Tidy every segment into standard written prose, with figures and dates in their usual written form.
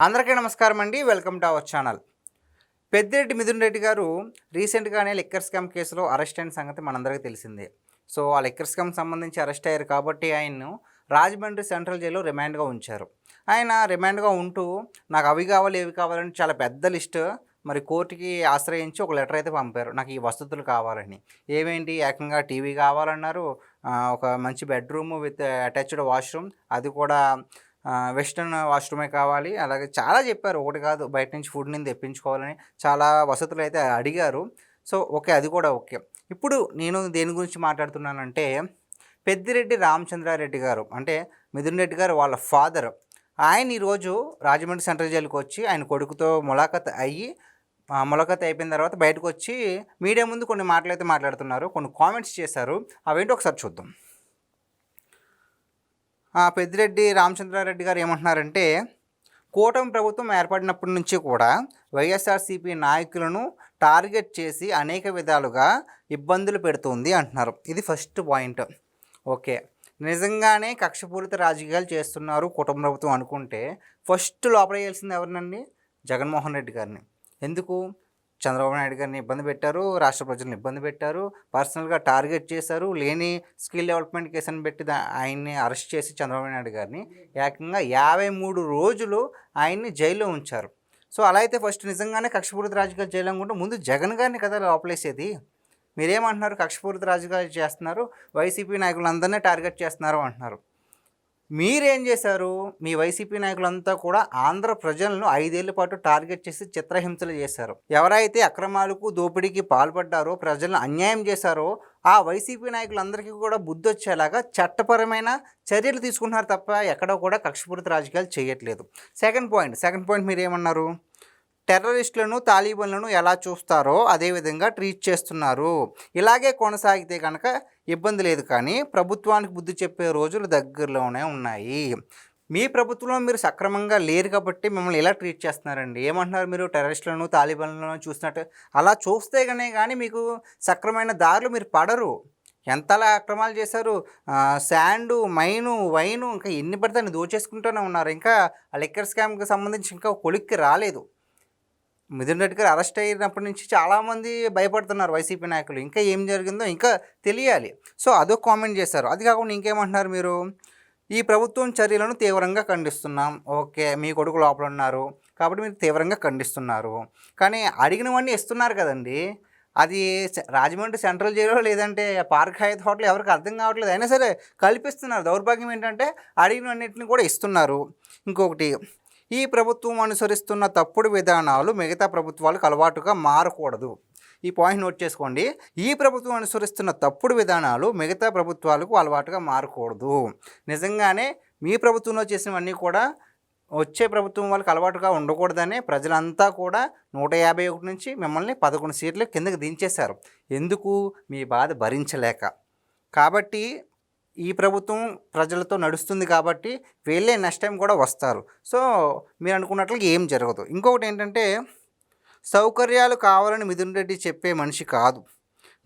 అందరికీ నమస్కారం అండి. Welcome to our channel. Peddireddy Mithun Reddy గారు రీసెంట్‌గానే లిక్కర్ స్కామ్ కేసులో అరెస్ట్ అయిన సంగతి మనందరికీ తెలిసిందే. సో, ఆ లిక్కర్ స్కామ్ సంబంధించి అరెస్ట్ అయ్యారు కాబట్టి ఆయన్ను రాజమండ్రి సెంట్రల్ జైల్‌లో రిమాండ్‌గా ఉంచారు. ఆయన రిమాండ్‌గా ఉంటూ నాకు అవి కావాలి, ఇవి కావాలని చాలా పెద్ద లిస్ట్ మరి కోర్ట్‌కి ఆశ్రయించి ఒక లెటర్ అయితే పంపారు. నాకు ఈ వసతులు కావాలని. ఏమేంటి ఏకంగా టీవీ కావాలన్నారు. ఒక మంచి బెడ్‌రూమ్ విత్ అటాచ్డ్ వాష్‌రూమ్ అది కూడా వెస్టర్న్ వాష్‌రూమే కావాలి. అలాగే చాలా చెప్పారు. ఒకటి కాదు బయట నుంచి ఫుడ్ నేను తెప్పించుకోవాలని చాలా వసతులైతే అడిగారు. So, okay. అది కూడా ఓకే. ఇప్పుడు నేను దేని గురించి మాట్లాడుతున్నానంటే పెద్దిరెడ్డి రామచంద్రారెడ్డి గారు అంటే మిథున్ రెడ్డి గారు వాళ్ళ ఫాదర్. ఆయన ఈరోజు రాజమండ్రి సెంట్రల్ జైలుకొచ్చి ఆయన కొడుకుతో ములాఖత్ అయ్యి ములాఖత్ అయిపోయిన తర్వాత బయటకొచ్చి మీడియా ముందు కొన్ని మాటలైతే మాట్లాడుతున్నారు. కొన్ని కామెంట్స్ చేశారు. అవేంటో ఒకసారి చూద్దాం. పెద్దిరెడ్డి రామచంద్రారెడ్డి గారు ఏమంటున్నారంటే, కూటమి ప్రభుత్వం ఏర్పడినప్పటి నుంచి కూడా వైఎస్ఆర్సీపీ నాయకులను టార్గెట్ చేసి అనేక విధాలుగా ఇబ్బందులు పెడుతుంది అంటున్నారు. ఇది ఫస్ట్ పాయింట్. ఓకే. నిజంగానే కక్షపూరిత రాజకీయాలు చేస్తున్నారు కూటమి ప్రభుత్వం అనుకుంటే ఫస్ట్ లోపలేయాల్సింది ఎవరినండి? జగన్మోహన్ రెడ్డి గారిని. ఎందుకు? చంద్రబాబు నాయుడు గారిని ఇబ్బంది పెట్టారు, రాష్ట్ర ప్రజలను ఇబ్బంది పెట్టారు, పర్సనల్గా టార్గెట్ చేశారు, లేని స్కిల్ డెవలప్మెంట్ కేసుని పెట్టి ఆయన్ని అరెస్ట్ చేసి చంద్రబాబు నాయుడు గారిని ఏకంగా 53 రోజులు ఆయన్ని జైల్లో ఉంచారు. సో, అలా అయితే ఫస్ట్ నిజంగానే కక్షపూరిత రాజకీయాలు చేయాలనుకుంటే ముందు జగన్ గారిని కదా లోపలేసేది. మీరేమంటున్నారు? కక్షపూరిత రాజకీయాలు చేస్తున్నారు, వైసీపీ నాయకులందరినీ టార్గెట్ చేస్తున్నారు అంటున్నారు. మీరేం చేశారు? మీ వైసీపీ నాయకులంతా కూడా ఆంధ్ర ప్రజలను 5 ఏళ్ల పాటు టార్గెట్ చేసి చిత్రహింసలు చేశారు. ఎవరైతే అక్రమాలకు, దోపిడీకి పాల్పడ్డారో, ప్రజలను అన్యాయం చేశారో ఆ వైసీపీ నాయకులందరికీ కూడా బుద్ధొచ్చేలాగా చట్టపరమైన చర్యలు తీసుకుంటున్నారు తప్ప ఎక్కడో కూడా కక్షపూరిత రాజకీయాలు చేయట్లేదు. సెకండ్ పాయింట్ మీరేమన్నారు? టెర్రరిస్టులను, తాలిబాన్లను ఎలా చూస్తారో అదేవిధంగా ట్రీట్ చేస్తున్నారు. ఇలాగే కొనసాగితే కనుక ఇబ్బంది లేదు, కానీ ప్రభుత్వానికి బుద్ధి చెప్పే రోజులు దగ్గరలోనే ఉన్నాయి. మీ ప్రభుత్వంలో మీరు సక్రమంగా లేరు కాబట్టి మిమ్మల్ని ఎలా ట్రీట్ చేస్తున్నారండి? ఏమంటున్నారు మీరు? టెర్రరిస్టులను, తాలిబాన్లను చూసినట్టు అలా చూస్తే కానీ మీకు సక్రమైన దారులు మీరు పడరు. ఎంతలా అక్రమాలు చేశారు. శాండు, మైను, వైను ఇంకా ఎన్ని పడితే అన్ని దోచేసుకుంటూనే ఉన్నారు. ఇంకా ఆ లిక్కర్ స్కామ్కి సంబంధించి ఇంకా కొలిక్కి రాలేదు. మిథున్ రెడ్డి గారు అరెస్ట్ అయినప్పటి నుంచి చాలామంది భయపడుతున్నారు వైసీపీ నాయకులు. ఇంకా ఏం జరిగిందో ఇంకా తెలియాలి. సో, అదొక కామెంట్ చేశారు. అది కాకుండా ఇంకేమంటున్నారు మీరు? ఈ ప్రభుత్వం చర్యలను తీవ్రంగా ఖండిస్తున్నాం. ఓకే. మీ కొడుకు లోపల ఉన్నారు కాబట్టి మీరు తీవ్రంగా ఖండిస్తున్నారు. కానీ అడిగినవన్నీ ఇస్తున్నారు కదండి. అది రాజమండ్రి సెంట్రల్ జైల్లో లేదంటే పార్క్ హయత్ హోటల్ ఎవరికి అర్థం కావట్లేదు. అయినా సరే కల్పిస్తున్నారు. దౌర్భాగ్యం ఏంటంటే అడిగినన్నింటిని కూడా ఇస్తున్నారు. ఇంకొకటి, ఈ ప్రభుత్వం అనుసరిస్తున్న తప్పుడు విధానాలు మిగతా ప్రభుత్వాలకు అలవాటుగా మారకూడదు. ఈ పాయింట్ నోట్ చేసుకోండి. ఈ ప్రభుత్వం అనుసరిస్తున్న తప్పుడు విధానాలు మిగతా ప్రభుత్వాలకు అలవాటుగా మారకూడదు. నిజంగానే మీ ప్రభుత్వంలో చేసినవన్నీ కూడా వచ్చే ప్రభుత్వం వాళ్ళకి అలవాటుగా ఉండకూడదనే ప్రజలంతా కూడా 151 నుంచి మిమ్మల్ని 11 సీట్లు కిందకి దించేశారు. ఎందుకు? మీ బాధ భరించలేక. కాబట్టి ఈ ప్రభుత్వం ప్రజలతో నడుస్తుంది కాబట్టి వీళ్ళే నెక్స్ట్ టైం కూడా వస్తారు. సో, మీరు అనుకున్నట్లుగా ఏం జరగదు. ఇంకొకటి ఏంటంటే, సౌకర్యాలు కావాలని మిథున్ రెడ్డి చెప్పే మనిషి కాదు.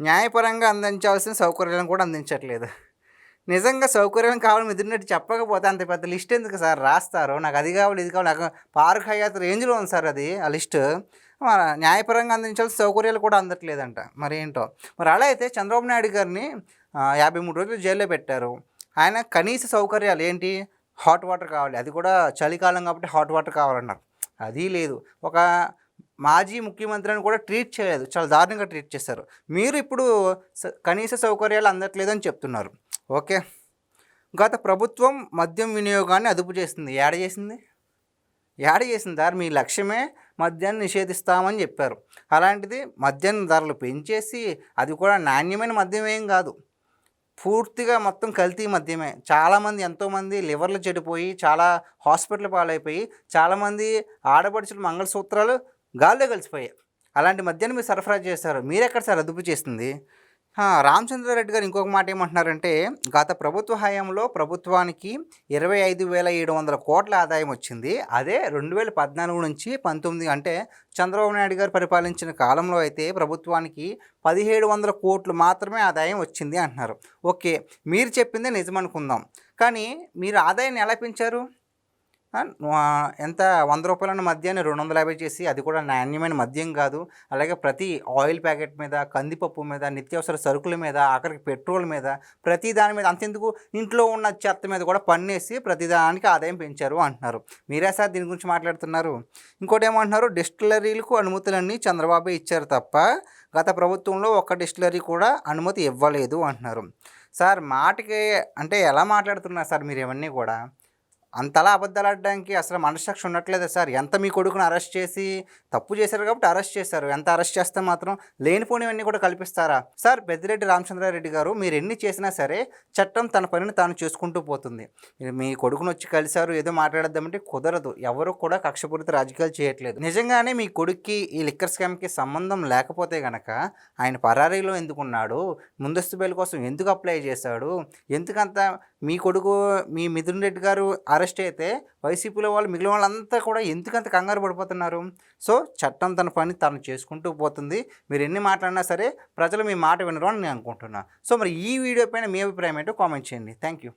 న్యాయపరంగా అందించాల్సిన సౌకర్యాలను కూడా అందించట్లేదు. నిజంగా సౌకర్యం కావాలని మిథున్ రెడ్డి చెప్పకపోతే అంత పెద్ద లిస్ట్ ఎందుకు సార్ రాస్తారు? నాకు అది కావాలి, ఇది కావాలి. నాకు పార్క్ హయాత్ రేంజ్లో ఉంది సార్ అది ఆ లిస్ట్. న్యాయపరంగా అందించాల్సిన సౌకర్యాలు కూడా అందట్లేదంట. మరి ఏంటో. మరి అలా అయితే చంద్రబాబు నాయుడు గారిని 53 రోజులు జైల్లో పెట్టారు. ఆయన కనీస సౌకర్యాలు ఏంటి? హాట్ వాటర్ కావాలి. అది కూడా చలికాలం కాబట్టి హాట్ వాటర్ కావాలన్నారు. అది లేదు. ఒక మాజీ ముఖ్యమంత్రిని కూడా ట్రీట్ చేయలేదు. చాలా దారుణంగా ట్రీట్ చేశారు. మీరు ఇప్పుడు కనీస సౌకర్యాలు అందట్లేదని చెప్తున్నారు. ఓకే. గత ప్రభుత్వం మద్యం వినియోగాన్ని అదుపు చేసింది. ఏడ చేసింది? మీ లక్ష్యమే మద్యాన్ని నిషేధిస్తామని చెప్పారు. అలాంటిది మద్యం ధరలు పెంచేసి, అది కూడా నాణ్యమైన మద్యం ఏం కాదు, పూర్తిగా మొత్తం కల్తీ మద్యమే. చాలామంది ఎంతోమంది లివర్లు చెడిపోయి చాలా హాస్పిటల్ పాలైపోయి చాలామంది ఆడపడుచులు మంగళసూత్రాలు గాల్లో కలిసిపోయాయి. అలాంటి మద్యాన్ని మీరు సరఫరా చేశారు. మీరెక్కడ సార్ అదుపు చేసింది? రామచంద్రారెడ్డి గారు ఇంకొక మాట ఏమంటున్నారంటే, గత ప్రభుత్వ హయాంలో ప్రభుత్వానికి 25,700 కోట్ల ఆదాయం వచ్చింది. అదే 2014 నుంచి 19 అంటే చంద్రబాబు నాయుడు గారు పరిపాలించిన కాలంలో అయితే ప్రభుత్వానికి 1,700 కోట్లు మాత్రమే ఆదాయం వచ్చింది అంటున్నారు. ఓకే. మీరు చెప్పిందే నిజమనుకుందాం. కానీ మీరు ఆదాయాన్ని ఎలా పెంచారు? ఎంత రూ. 100 మద్యాన్ని 250 చేసి, అది కూడా నాణ్యమైన మద్యం కాదు. అలాగే ప్రతి ఆయిల్ ప్యాకెట్ మీద, కందిపప్పు మీద, నిత్యావసర సరుకుల మీద, ఆఖరికి పెట్రోల్ మీద, ప్రతి దాని మీద, అంతెందుకు ఇంట్లో ఉన్న చెత్త మీద కూడా పన్నేసి ప్రతిదానికి ఆదాయం పెంచారు అంటున్నారు. మీరే సార్ దీని గురించి మాట్లాడుతున్నారు? ఇంకోటి ఏమంటున్నారు, డిస్టిలరీలకు అనుమతులన్నీ చంద్రబాబే ఇచ్చారు తప్ప గత ప్రభుత్వంలో ఒక్క డిస్టిలరీ కూడా అనుమతి ఇవ్వలేదు అంటున్నారు. సార్ మాటకి అంటే ఎలా మాట్లాడుతున్నారు సార్ మీరు ఇవన్నీ కూడా? అంతలా అబద్ధాలు ఆడడానికి అసలు మనస్సాక్షి ఉండట్లేదా సార్? ఎంత మీ కొడుకుని అరెస్ట్ చేసి, తప్పు చేశారు కాబట్టి అరెస్ట్ చేశారు, ఎంత అరెస్ట్ చేస్తే మాత్రం లేనిపోనివన్నీ కూడా కల్పిస్తారా సార్? పెద్దిరెడ్డి రామచంద్రారెడ్డి గారు, మీరు ఎన్ని చేసినా సరే చట్టం తన పనిని తాను చేసుకుంటూ పోతుంది. మీ కొడుకుని వచ్చి కలిశారు, ఏదో మాట్లాడద్దామంటే కుదరదు. ఎవరు కూడా కక్షపూరిత రాజకీయాలు చేయట్లేదు. నిజంగానే మీ కొడుక్కి ఈ లిక్కర్ స్కామ్కి సంబంధం లేకపోతే గనక ఆయన పరారీలో ఎందుకున్నాడు, ముందస్తు బెయిల్ కోసం ఎందుకు అప్లై చేశాడు, ఎందుకంత మీ కొడుకు మీ మిథున్ రెడ్డి గారు అరెస్ట్ అయితే వైసీపీలో వాళ్ళు మిగిలిన వాళ్ళంతా కూడా ఎందుకంత కంగారు పడిపోతున్నారు? సో చట్టం తన పని తను చేసుకుంటూ పోతుంది. మీరు ఎన్ని మాట్లాడినా సరే ప్రజలు మీ మాట వినరు అని నేను అనుకుంటున్నాను. సో మరి ఈ వీడియో పైన మీ అభిప్రాయం ఏంటో కామెంట్ చేయండి. Thank you.